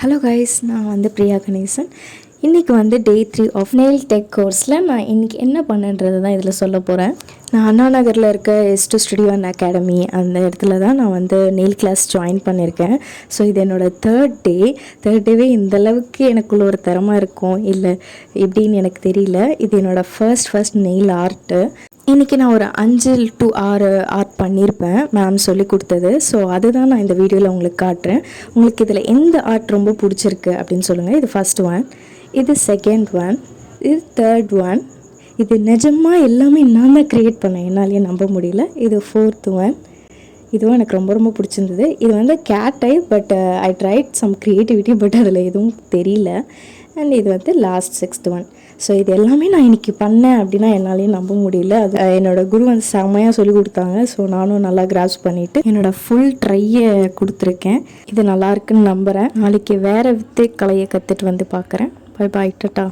Hello guys, நான் வந்து பிரியா கணேசன். இன்றைக்கி வந்து டே 3 ஆஃப் நெயில் டெக் கோர்ஸில் நான் இன்றைக்கி என்ன பண்ணுன்றது தான் இதில் சொல்ல போகிறேன். நான் அண்ணா நகரில் இருக்க எஸ்டு ஸ்டுடியோ அண்ட் அகாடமி அந்த இடத்துல தான் நான் வந்து நெயில் கிளாஸ் ஜாயின் பண்ணியிருக்கேன். ஸோ இது என்னோடய தேர்ட் டேவே இந்தளவுக்கு எனக்குள்ள ஒரு திறமை இருக்கும் இல்லை எப்படின்னு எனக்கு தெரியல. இது என்னோடய ஃபர்ஸ்ட் நெயில் ஆர்ட்டு. இன்றைக்கி நான் ஒரு 5 to 6 ஆர்ட் பண்ணியிருப்பேன் மேம் சொல்லி கொடுத்தது. ஸோ அதுதான் நான் இந்த வீடியோவில் உங்களுக்கு காட்டுறேன். உங்களுக்கு இதில் எந்த ஆர்ட் ரொம்ப பிடிச்சிருக்கு அப்படின்னு சொல்லுங்கள். இது ஃபர்ஸ்ட் ஒன், இது செகண்ட் ஒன், இது தேர்ட் ஒன். இது நிஜமாக எல்லாமே நான் தான் க்ரியேட் பண்ணேன், என்னாலேயே நம்ப முடியல. இது ஃபோர்த் ஒன், இதுவும் எனக்கு ரொம்ப பிடிச்சிருந்தது. இது வந்து cat eye, but I tried some creativity, but அதில் எதுவும் தெரியல. அண்ட் இது வந்து லாஸ்ட் 6th ஒன். ஸோ இது எல்லாமே நான் இன்றைக்கி பண்ணேன் அப்படின்னா என்னாலேயும் நம்ப முடியல. அது என்னோடய குரு வந்து செம்மையாக சொல்லி கொடுத்தாங்க. ஸோ நானும் நல்லா கிராஸ்ப் பண்ணிவிட்டு என்னோடய ஃபுல் ட்ரையை கொடுத்துருக்கேன். இது நல்லா இருக்குன்னு நம்புகிறேன். நாளைக்கு வேறு வித்தை கலையை கற்றுட்டு வந்து பார்க்குறேன். Bye bye, tata.